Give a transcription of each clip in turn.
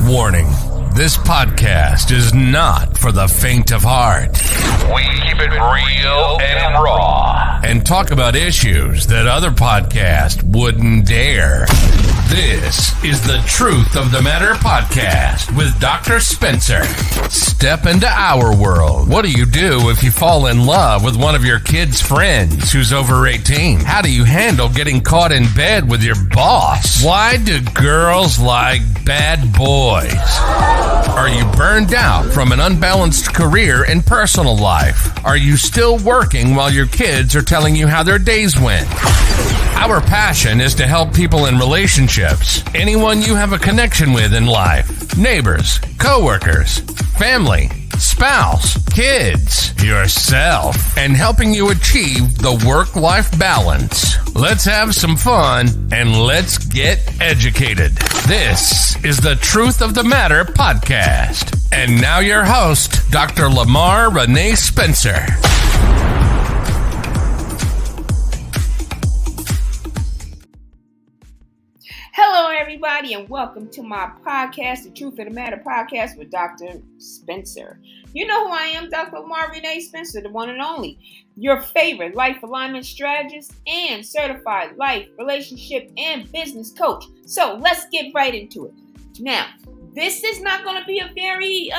Warning, this podcast is not for the faint of heart. We keep it real and raw. And talk about issues that other podcasts wouldn't dare. This is the Truth of the Matter podcast with Dr. Spencer. Step into our world. What do you do if you fall in love with one of your kids' friends who's over 18? How do you handle getting caught in bed with your boss? Why do girls like bad boys? Are you burned out from an unbalanced career and personal life? Are you still working while your kids are telling you how their days went? Our passion is to help people in relationships, anyone you have a connection with in life, neighbors, coworkers, family, spouse, kids, yourself, and helping you achieve the work-life balance. Let's have some fun and let's get educated. This is the Truth of the Matter podcast. And now your host, Dr. Lamarr Renee Spencer. Hello, everybody, and welcome to my podcast, the Truth of the Matter podcast with Dr. Spencer. You know who I am, Dr. Lamarr Renee Spencer, the one and only, your favorite life alignment strategist and certified life, relationship, and business coach. So let's get right into it. Now, this is not going to be a very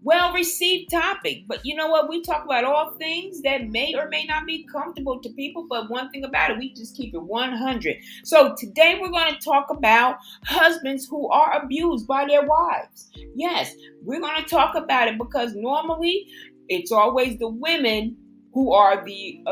well-received topic, but you know what? We talk about all things that may or may not be comfortable to people, but one thing about it, we just keep it 100. So today we're going to talk about husbands who are abused by their wives. Yes, we're going to talk about it because normally it's always the women who are the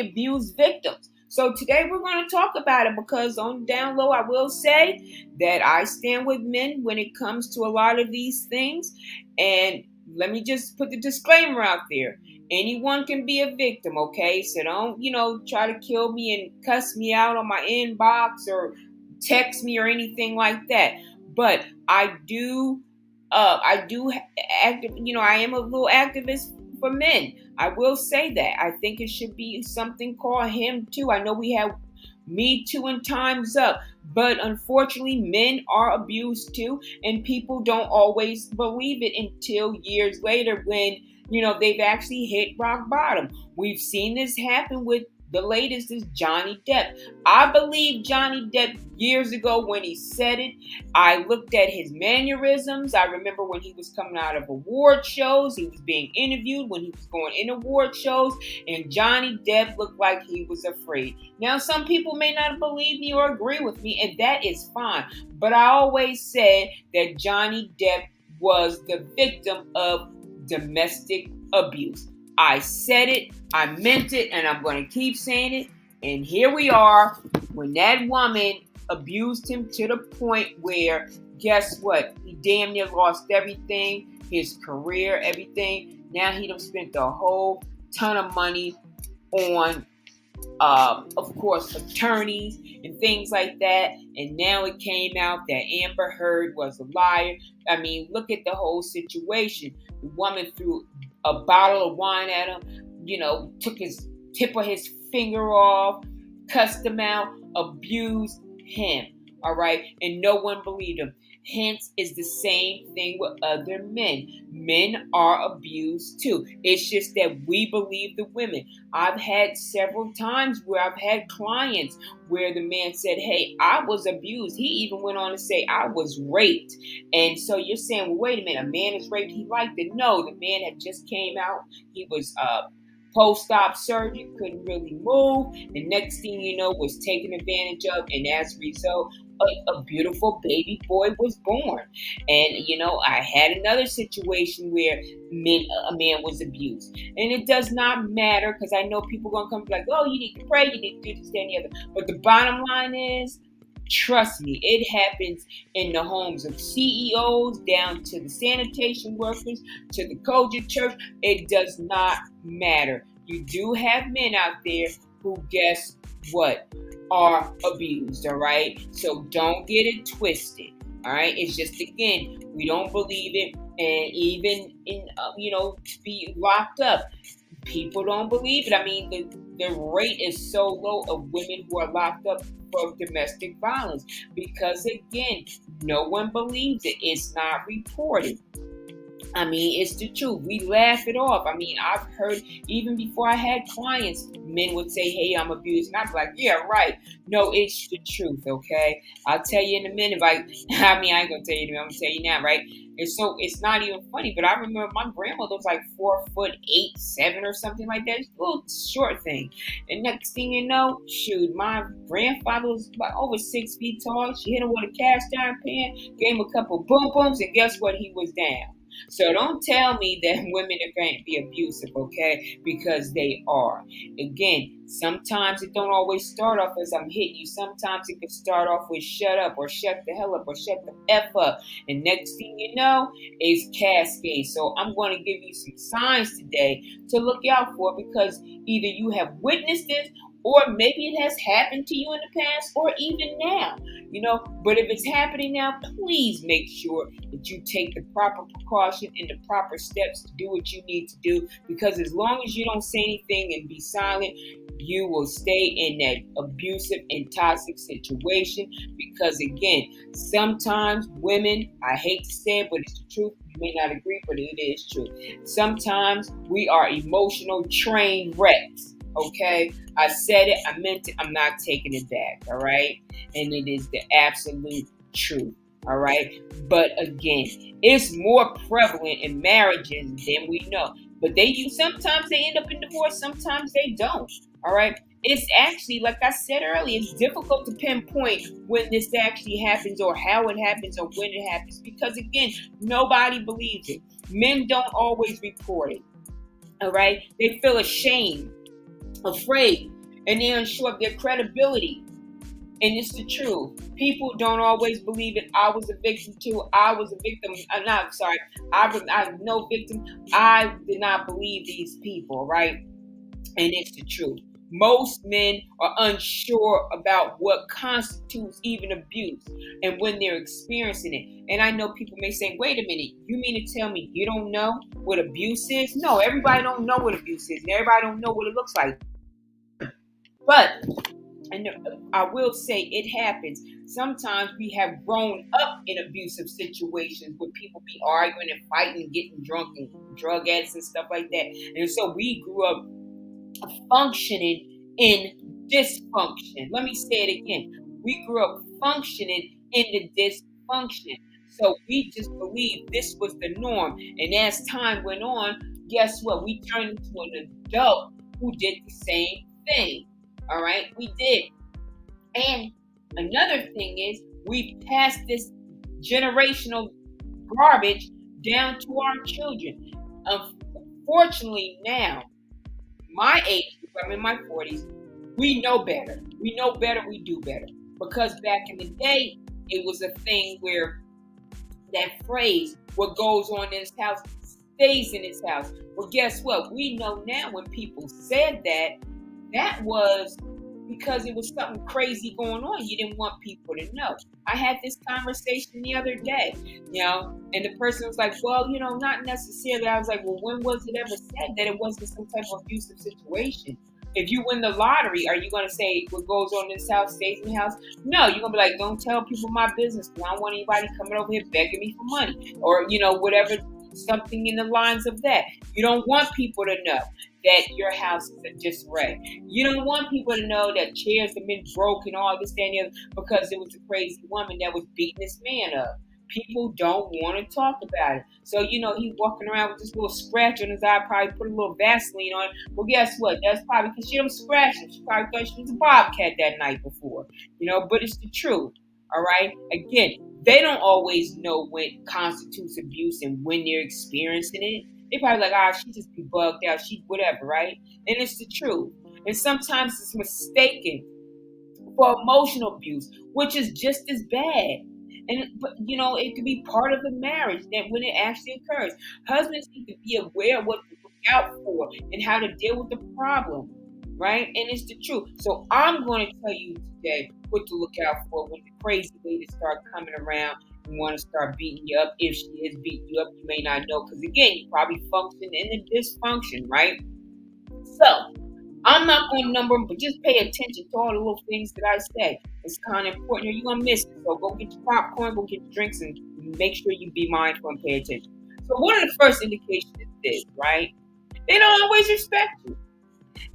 abused victims. So today we're going to talk about it because on down low, I will say that I stand with men when it comes to a lot of these things. And let me just put the disclaimer out there. Anyone can be a victim, okay? So don't, try to kill me and cuss me out on my inbox or text me or anything like that. But I am a little activist for men. I will say that. I think it should be something called Him Too. I know we have Me Too and Time's Up, but unfortunately men are abused too, and people don't always believe it until years later when, they've actually hit rock bottom. We've seen this happen with the latest is Johnny Depp. I believe Johnny Depp years ago when he said it. I looked at his mannerisms. I remember when he was coming out of award shows. He was being interviewed when he was going in award shows. And Johnny Depp looked like he was afraid. Now, some people may not believe me or agree with me, and that is fine. But I always said that Johnny Depp was the victim of domestic abuse. I said it, I meant it, and I'm going to keep saying it. And here we are, when that woman abused him to the point where, guess what? He damn near lost everything, his career, everything. Now he done spent a whole ton of money on, of course, attorneys and things like that. And now it came out that Amber Heard was a liar. I mean, look at the whole situation. The woman threw a bottle of wine at him, took his tip of his finger off, cussed him out, abused him, all right? And no one believed him. Hence, is the same thing with other men. Men are abused too. It's just that we believe the women. I've had several times where I've had clients where the man said, hey, I was abused. He even went on to say, I was raped. And so you're saying, well, wait a minute, a man is raped. He liked it. No, the man had just came out. He was post-op surgery, couldn't really move. The next thing you know was taken advantage of. And as a result, a beautiful baby boy was born. And, I had another situation where a man was abused. And it does not matter because I know people are going to come like, oh, you need to pray, you need to do this, that, and the other. But the bottom line is, trust me, it happens in the homes of CEOs down to the sanitation workers, to the Kojic church. It does not matter. You do have men out there who, guess what, are abused, all right? So don't get it twisted, all right? It's just, again, we don't believe it. And even in, be locked up, people don't believe it. I mean, the rate is so low of women who are locked up for domestic violence because, again, no one believes it. It's not reported. I mean, it's the truth. We laugh it off. I mean, I've heard even before I had clients, men would say, hey, I'm abused. And I'd be like, yeah, right. No, it's the truth, okay? I'll tell you in a minute. I ain't going to tell you in a minute. I'm going to tell you now, right? And so it's not even funny. But I remember my grandmother was like 4'8", 7 or something like that. It's a little short thing. And next thing you know, shoot, my grandfather was about over 6 feet tall. She hit him with a cast iron pan, gave him a couple boom booms, and guess what? He was down. So don't tell me that women are going to be abusive, okay? Because they are. Again, sometimes it don't always start off as I'm hitting you. Sometimes it can start off with shut up or shut the hell up or shut the F up. And next thing you know, it's cascade. So I'm going to give you some signs today to look out for because either you have witnessed this or maybe it has happened to you in the past or even now, But if it's happening now, please make sure that you take the proper precaution and the proper steps to do what you need to do because as long as you don't say anything and be silent, you will stay in that abusive and toxic situation because, again, sometimes women, I hate to say it, but it's the truth. You may not agree, but it is true. Sometimes we are emotional train wrecks. Okay, I said it, I meant it, I'm not taking it back, all right? And it is the absolute truth, all right? But again, it's more prevalent in marriages than we know. But sometimes they end up in divorce, sometimes they don't, all right? It's actually, like I said earlier, it's difficult to pinpoint when this actually happens or how it happens or when it happens because, again, nobody believes it. Men don't always report it, all right? They feel ashamed, afraid, and they're unsure of their credibility. And it's the truth. People don't always believe it. I was a victim too. I was a victim. I'm sorry. I'm no victim. I did not believe these people, right? And it's the truth. Most men are unsure about what constitutes even abuse and when they're experiencing it. And I know people may say, wait a minute, you mean to tell me you don't know what abuse is? No, everybody don't know what abuse is and everybody don't know what it looks like. But, and I will say it happens. Sometimes we have grown up in abusive situations where people be arguing and fighting and getting drunk and drug addicts and stuff like that. And so we grew up functioning in dysfunction. Let me say it again. We grew up functioning in the dysfunction. So we just believed this was the norm. And as time went on, guess what? We turned into an adult who did the same thing. All right, we did. And another thing is we passed this generational garbage down to our children. Unfortunately, now, my age, I'm in my 40s, we know better. We know better, we do better. Because back in the day, it was a thing where that phrase, what goes on in this house stays in this house. Well, guess what? We know now when people said that, that was because it was something crazy going on. You didn't want people to know. I had this conversation the other day, and the person was like, well, not necessarily. I was like, well, when was it ever said that it wasn't some type of abusive situation? If you win the lottery, are you going to say what goes on in this house stays in the house? No, you're going to be like, don't tell people my business. I don't want anybody coming over here begging me for money or, whatever, something in the lines of that. You don't want people to know that your house is a disarray. You don't want people to know that chairs have been broken, all this, that, and the other, because it was a crazy woman that was beating this man up. People don't want to talk about it. So, he's walking around with this little scratch on his eye, probably put a little Vaseline on it. Well, guess what? That's probably because she was scratching. She probably thought she was a bobcat that night before, but it's the truth. All right. Again, they don't always know when constitutes abuse and when they're experiencing it. They probably like, she just be bugged out. She whatever, right? And it's the truth. And sometimes it's mistaken for emotional abuse, which is just as bad. But it could be part of the marriage that when it actually occurs. Husbands need to be aware of what to look out for and how to deal with the problem, right? And it's the truth. So I'm going to tell you today what to look out for when the crazy lady start coming around and want to start beating you up. If she is beating you up, you may not know because, again, you probably function in the dysfunction, right? So I'm not going to number them, but just pay attention to all the little things that I say. It's kind of important, or you're going to miss it. So go get your popcorn, go get your drinks, and make sure you be mindful and pay attention. So one of the first indications is this, right? They don't always respect you.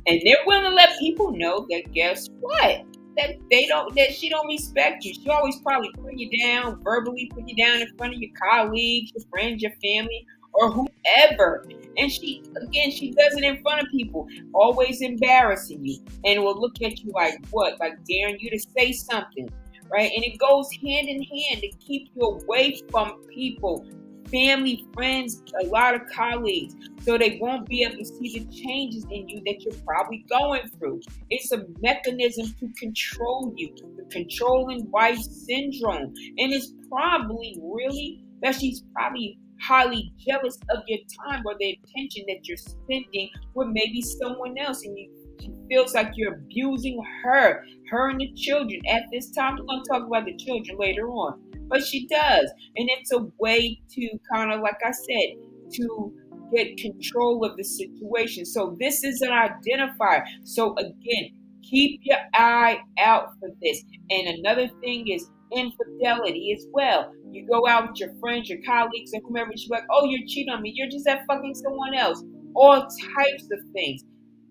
And they're willing to let people know that guess what? That she don't respect you. She always probably put you down, verbally put you down in front of your colleagues, your friends, your family, or whoever. And she does it in front of people, always embarrassing you. And will look at you like what? Like daring you to say something. Right? And it goes hand in hand to keep you away from people, family, friends, a lot of colleagues, so they won't be able to see the changes in you that you're probably going through. It's a mechanism to control you, the controlling wife syndrome. And it's probably really that she's probably highly jealous of your time or the attention that you're spending with maybe someone else, and she feels like you're abusing her and the children at this time. We're going to talk about the children later on, but she does. And it's a way to kind of, like I said, to get control of the situation. So this is an identifier. So again, keep your eye out for this. And another thing is infidelity as well. You go out with your friends, your colleagues, and whomever, she's like, oh, you're cheating on me. You're just at fucking someone else. All types of things.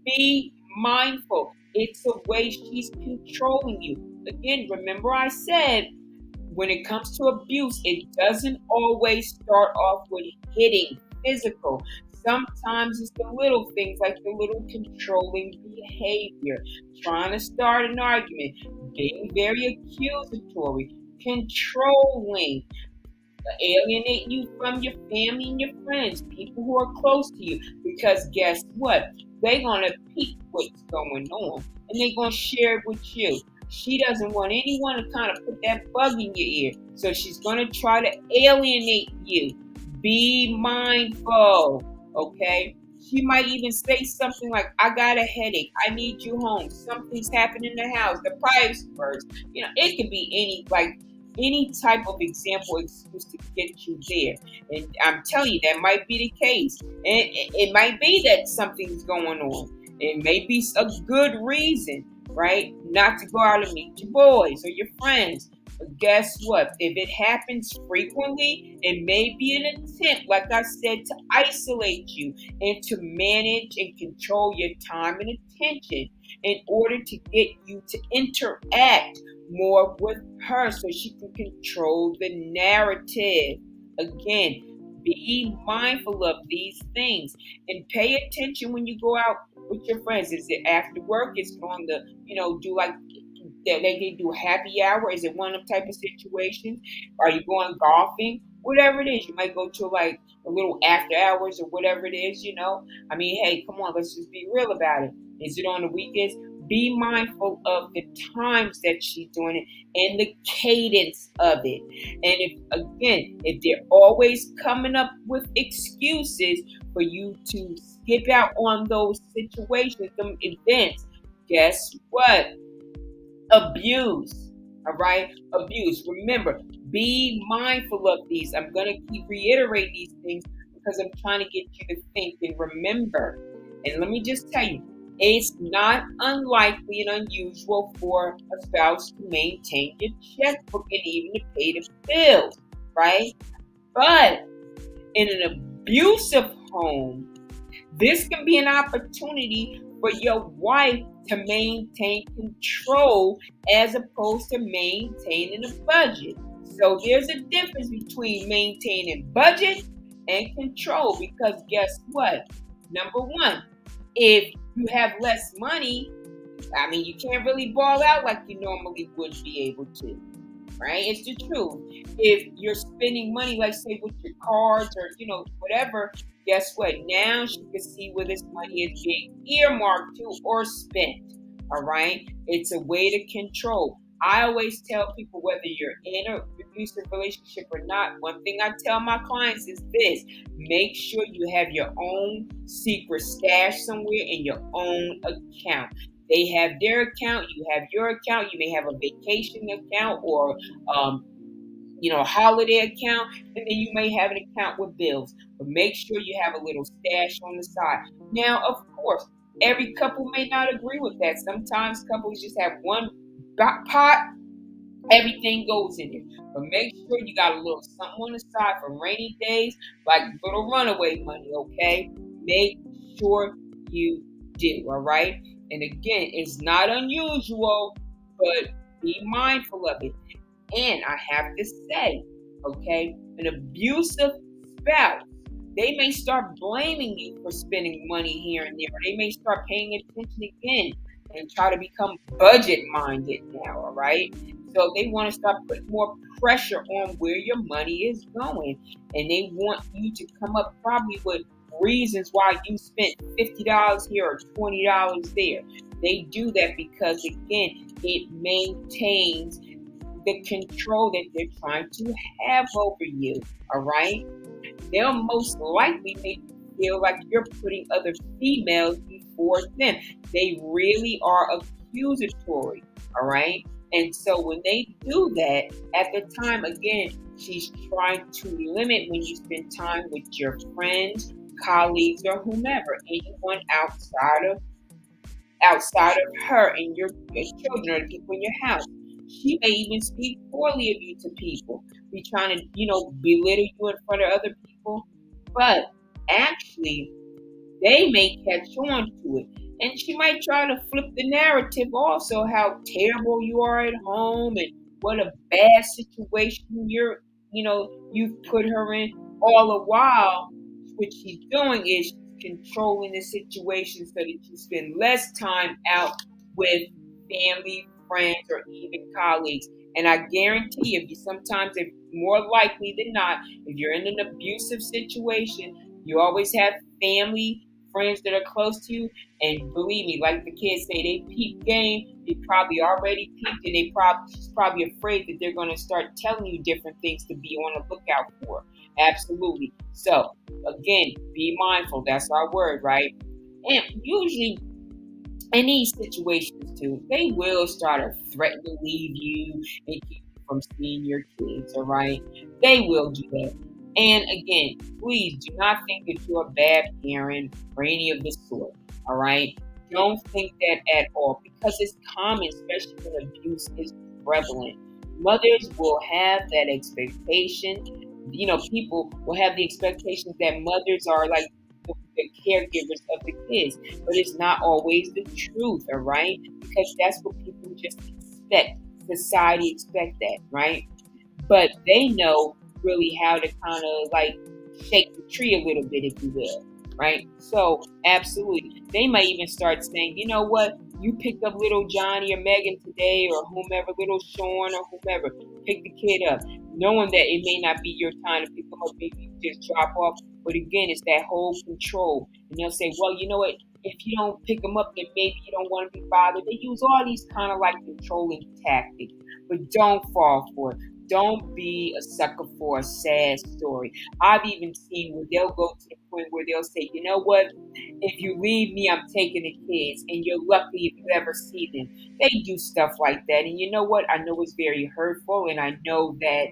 Be mindful. It's a way she's controlling you. Again, remember I said, when it comes to abuse, it doesn't always start off with hitting, physical. Sometimes it's the little things like the little controlling behavior, trying to start an argument, being very accusatory, controlling, alienating you from your family and your friends, people who are close to you. Because guess what? They're going to peek what's going on and they're going to share it with you. She doesn't want anyone to kind of put that bug in your ear. So she's going to try to alienate you. Be mindful, okay? She might even say something like, I got a headache. I need you home. Something's happened in the house. The price first. It could be any type of example excuse to get you there. And I'm telling you, that might be the case. And it might be that something's going on. It may be a good reason, right? Not to go out and meet your boys or your friends. But guess what? If it happens frequently, it may be an attempt, like I said, to isolate you and to manage and control your time and attention in order to get you to interact more with her so she can control the narrative. Again, be mindful of these things and pay attention when you go out with your friends. Is it after work? Is it on the, do like that they can do happy hour? Is it one of them type of situations? Are you going golfing? Whatever it is, you might go to like a little after hours or whatever it is, I mean, hey, come on, let's just be real about it. Is it on the weekends? Be mindful of the times that she's doing it and the cadence of it. And if they're always coming up with excuses for you to skip out on those situations, them events, guess what? Abuse. All right? Abuse. Remember, be mindful of these. I'm going to keep reiterating these things because I'm trying to get you to think and remember. And let me just tell you, it's not unlikely and unusual for a spouse to maintain your checkbook and even to pay the bills, right? But in an abusive home, this can be an opportunity for your wife to maintain control as opposed to maintaining a budget. So there's a difference between maintaining budget and control, because guess what? Number one, if you have less money, I mean, you can't really ball out like you normally would be able to, right? It's the truth. If you're spending money, like say with your cards or, whatever, guess what? Now she can see where this money is being earmarked to or spent, all right? It's a way to control. I always tell people, whether you're in an abusive relationship or not, one thing I tell my clients is this: make sure you have your own secret stash somewhere in your own account. They have their account, you have your account. You may have a vacation account or a holiday account, and then you may have an account with bills. But make sure you have a little stash on the side. Now, of course, every couple may not agree with that. Sometimes couples just have one pot, everything goes in it. But make sure you got a little something on the side for rainy days, like little runaway money, okay? Make sure you do, all right? And again, it's not unusual, but be mindful of it. And I have to say, okay, an abusive spouse, they may start blaming you for spending money here and there. Or they may start paying attention again and try to become budget minded now, all right? So they want to start putting more pressure on where your money is going. And they want you to come up probably with reasons why you spent $50 here or $20 there. They do that because, again, it maintains the control that they're trying to have over you, all right? They'll most likely make you feel like you're putting other females before them. They really are accusatory, all right? And so when they do that, at the time, again, she's trying to limit when you spend time with your friends, colleagues, or whomever, anyone outside of her and your children or the people in your house. She may even speak poorly of you to people, be trying to, belittle you in front of other people. But actually, they may catch on to it. And she might try to flip the narrative also, how terrible you are at home and what a bad situation you've put her in. All the while, what she's doing is she's controlling the situation so that you spend less time out with family, friends, or even colleagues. And I guarantee you, if more likely than not, if you're in an abusive situation, you always have family, friends that are close to you. And believe me, like the kids say, they peep game. They probably already peeped, and she's probably afraid that they're going to start telling you different things to be on the lookout for. Absolutely. So again, be mindful. That's our word, right? And usually in these situations too, they will start to threaten to leave you and keep you from seeing your kids, all right? They will do that. And again, please do not think that you're a bad parent or any of this sort, all right? Don't think that at all, because it's common, especially when abuse is prevalent. Mothers will have that expectation. People will have the expectations that mothers are like the caregivers of the kids, but it's not always the truth, all right? Because that's what people just expect. Society expect that, right? But they know really how to kind of like shake the tree a little bit, if you will, right? So absolutely, they might even start saying, you know what? You picked up little Johnny or Megan today, or whomever, little Sean or whomever, pick the kid up, knowing that it may not be your time to pick them up, maybe you just drop off. But again, it's that whole control. And they'll say, well, you know what? If you don't pick them up, then maybe you don't want to be bothered. They use all these kind of like controlling tactics. But don't fall for it. Don't be a sucker for a sad story. I've even seen where they'll go to the point where they'll say, you know what? If you leave me, I'm taking the kids, and you're lucky if you ever see them. They do stuff like that. And you know what? I know it's very hurtful, and I know that,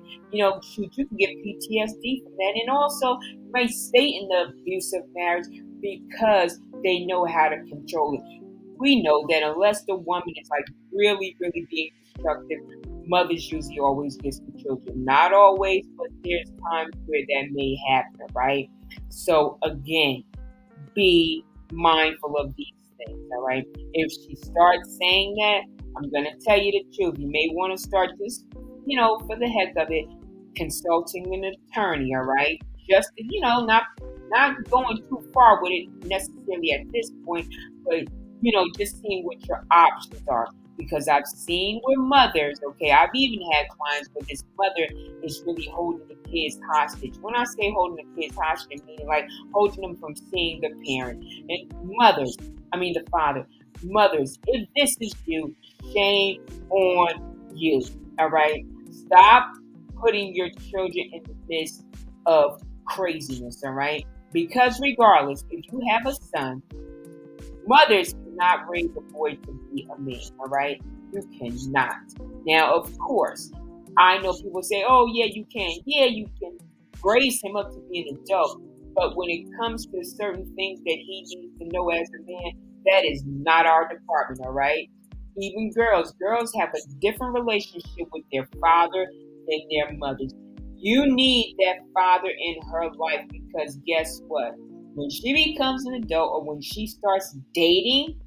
shoot, you can get PTSD from that. And also, you might stay in the abusive marriage because they know how to control it. We know that unless the woman is like really, really being destructive, mothers usually always get the children. Not always, but there's times where that may happen, right? So again, be mindful of these things, all right? If she starts saying that, I'm going to tell you the truth. You may want to start just, for the heck of it, consulting an attorney, all right? Just, not going too far with it necessarily at this point, but, just seeing what your options are. Because I've seen where mothers, okay, I've even had clients where this mother is really holding the kids hostage. When I say holding the kids hostage, I mean like holding them from seeing the parent. And the father, mothers, if this is you, shame on you, all right? Stop putting your children in the midst of craziness, all right? Because regardless, if you have a son, mothers cannot raise a boy to be a man, all right? You cannot. Now, of course, I know people say, oh, yeah, you can. Yeah, you can raise him up to be an adult. But when it comes to certain things that he needs to know as a man, That is not our department, all right? Even girls have a different relationship with their father than their mothers. You need that father in her life because guess what? When she becomes an adult or when she starts dating,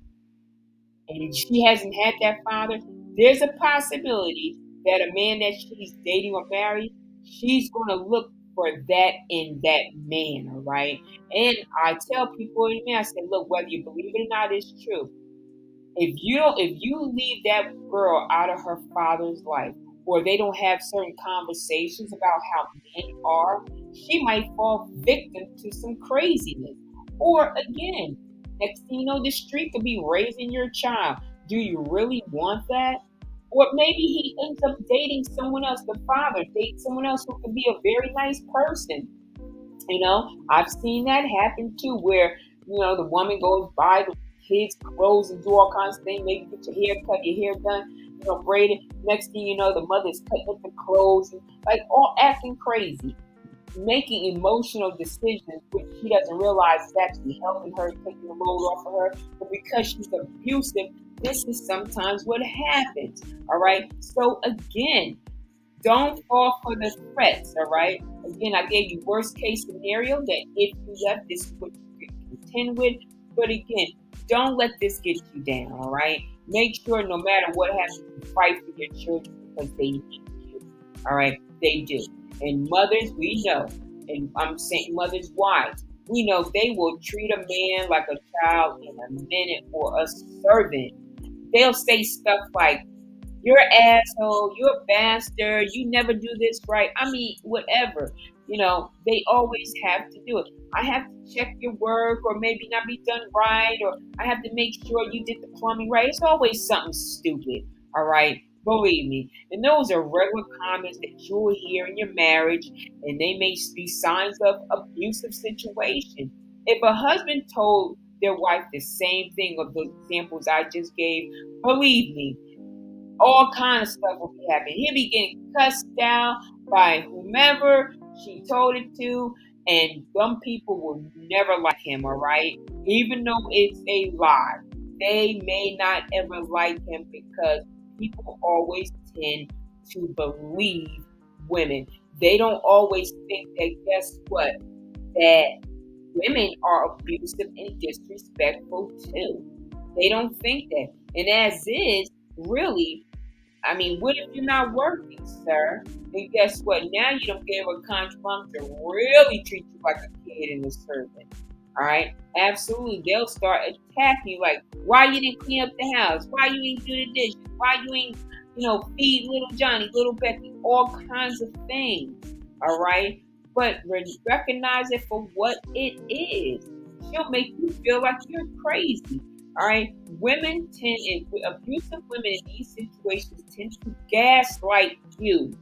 and she hasn't had that father, there's a possibility that a man that she's dating or married, she's going to look for that in that man, all right? And I tell people in me, I say, look, whether you believe it or not, it's true. If you leave that girl out of her father's life, or they don't have certain conversations about how men are, she might fall victim to some craziness. Or again, next thing you know, the street could be raising your child. Do you really want that? Or maybe he ends up dating someone else, the father dates someone else who could be a very nice person. I've seen that happen too, where the woman goes by the kids' clothes and do all kinds of things, maybe get your hair cut, your hair done, braided. Next thing you know, the mother's cutting up the clothes, and, like all acting crazy, making emotional decisions which she doesn't realize is actually helping her, taking the load off of her. But because she's abusive, this is sometimes what happens. All right. So again, don't fall for the threats, all right? Again, I gave you worst case scenario that if you left, this is what you can contend with. But again, don't let this get you down, all right? Make sure no matter what happens, you fight for your children because they need you, all right? They do. And mothers, we know, and I'm saying mothers' wives, we know they will treat a man like a child in a minute or a servant. They'll say stuff like, you're an asshole, you're a bastard, you never do this right. I mean, whatever. They always have to do it. I have to check your work or maybe not be done right, or I have to make sure you did the plumbing right. It's always something stupid, all right? Believe me. And those are regular comments that you will hear in your marriage, and they may be signs of abusive situation. If a husband told their wife the same thing of the examples I just gave, believe me, all kind of stuff will be happening. He'll be getting cussed down by whomever she told it to, and some people will never like him, all right? Even though it's a lie, they may not ever like him because people always tend to believe women. They don't always think that, guess what? That women are abusive and disrespectful too. They don't think that. And as is, really, I mean, what if you're not working, sir? And guess what? Now you don't give a contract to really treat you like a kid and a servant. All right? Absolutely. They'll start attacking you like, why you didn't clean up the house? Why you ain't do the dishes? Why you ain't, feed little Johnny, little Becky? All kinds of things. All right? But recognize it for what it is. She'll make you feel like you're crazy. All right, abusive women in these situations tend to gaslight you.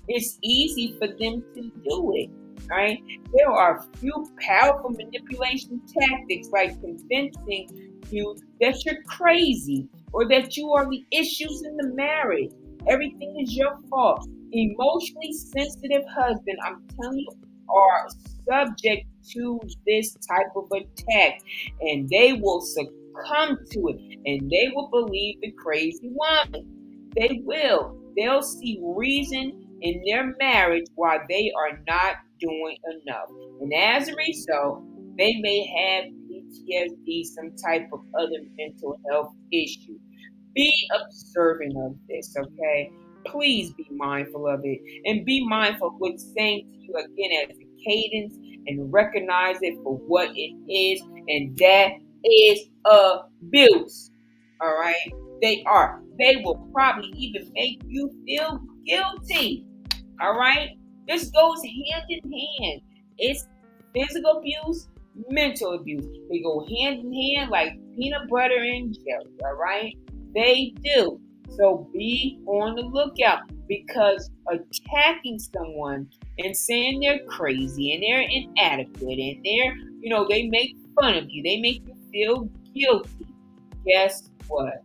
It's easy for them to do it. All right, there are a few powerful manipulation tactics like convincing you that you're crazy or that you are the issues in the marriage. Everything is your fault. Emotionally sensitive husband, I'm telling you, are subject to this type of attack, and they will succumb to it, and they will believe the crazy woman. They will. They'll see reason in their marriage why they are not doing enough, and as a result, they may have PTSD, some type of other mental health issue. Be observant of this, okay? Please be mindful of it, and be mindful of what's saying to you again as a cadence, and recognize it for what it is, and that is abuse. All right? They are. They will probably even make you feel guilty. All right? This goes hand in hand. It's physical abuse, mental abuse. They go hand in hand like peanut butter and jelly. All right? They do. So be on the lookout, because attacking someone and saying they're crazy and they're inadequate and they make fun of you, they make you feel guilty. Guess what?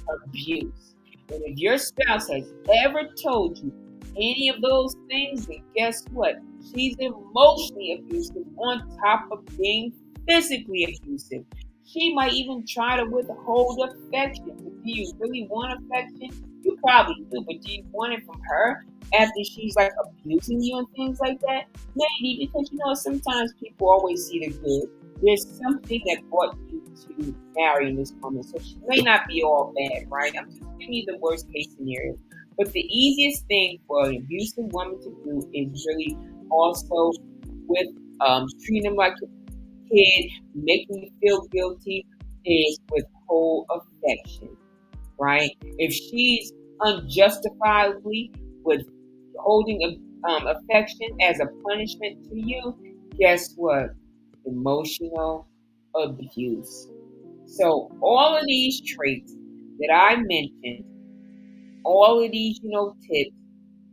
Abuse. And if your spouse has ever told you any of those things, then guess what? She's emotionally abusive on top of being physically abusive. She might even try to withhold affection. But do you really want affection? You probably do, but do you want it from her after she's like abusing you and things like that? Maybe, because sometimes people always see the good. There's something that brought you to marrying this woman, so she may not be all bad, right? I'm just giving you the worst case scenario. But the easiest thing for an abusive woman to do is really also with treating them like a kid, making you feel guilty, is withhold affection, right? If she's unjustifiably withholding affection as a punishment to you, guess what? Emotional abuse. So all of these traits that I mentioned, all of these, tips,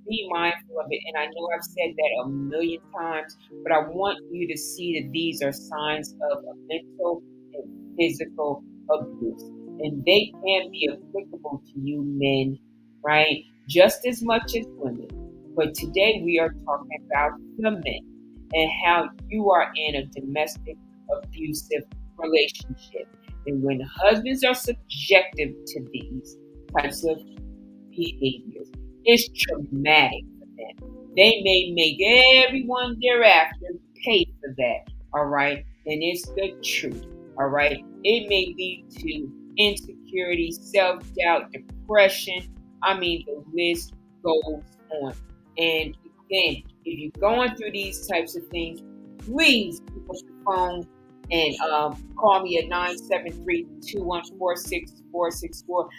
be mindful of it. And I know I've said that a million times, but I want you to see that these are signs of a mental and physical abuse. And they can be applicable to you men, right? Just as much as women. But today we are talking about the men and how you are in a domestic abusive relationship. And when husbands are subjective to these types of behaviors, it's traumatic for them. They may make everyone thereafter pay for that, all right? And it's the truth, all right? It may lead to insecurity, self-doubt, depression. I mean, the list goes on. And again, if you're going through these types of things, please pick up the phone and call me at 973-214-6464, or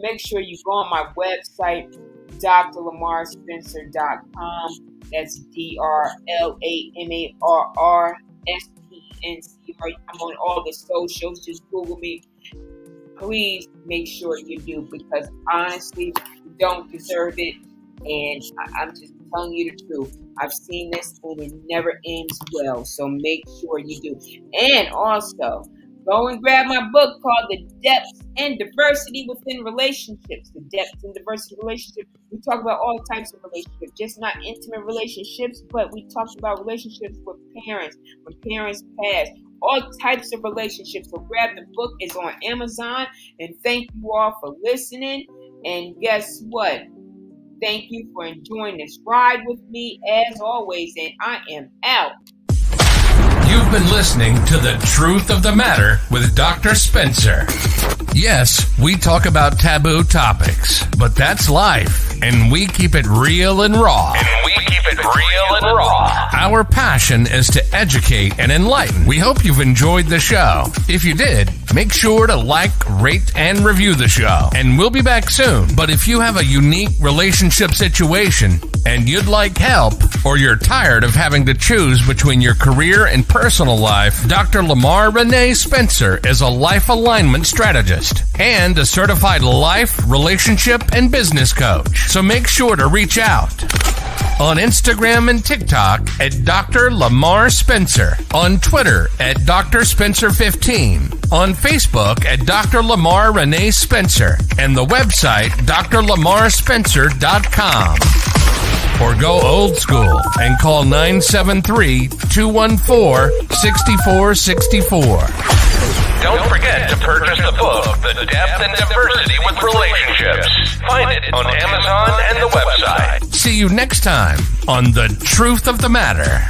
make sure you go on my website, drlamarrspencer.com. That's drlamarrspencer. I'm on all the socials. Just Google me. Please make sure you do, because honestly, you don't deserve it. And I'm just telling you the truth. I've seen this and it never ends well. So make sure you do. And also, go and grab my book called The Depths and Diversity Within Relationships. The Depths and Diversity Relationships. We talk about all types of relationships, just not intimate relationships, but we talk about relationships with parents, when parents pass, all types of relationships. So grab the book. It's on Amazon. And thank you all for listening. And guess what? Thank you for enjoying this ride with me as always, and I am out. You've been listening to The Truth of the Matter with Dr. Spencer. Yes, we talk about taboo topics, but that's life, and we keep it real and raw. Our passion is to educate and enlighten. We hope you've enjoyed the show. If you did, make sure to like, rate, and review the show. And we'll be back soon. But if you have a unique relationship situation and you'd like help, or you're tired of having to choose between your career and personal life, Dr. Lamarr Renee Spencer is a life alignment strategist and a certified life, relationship, and business coach. So make sure to reach out on Instagram and TikTok at Dr. Lamarr Spencer, on Twitter at Dr. Spencer 15, on Facebook at Dr. Lamarr Renee Spencer, and the website drlamarrspencer.com. Or go old school and call 973-214-6464. Don't forget to purchase the book, The Depth and Diversity with Relationships. Find it on Amazon and the website. See you next time on The Truth of the Matter.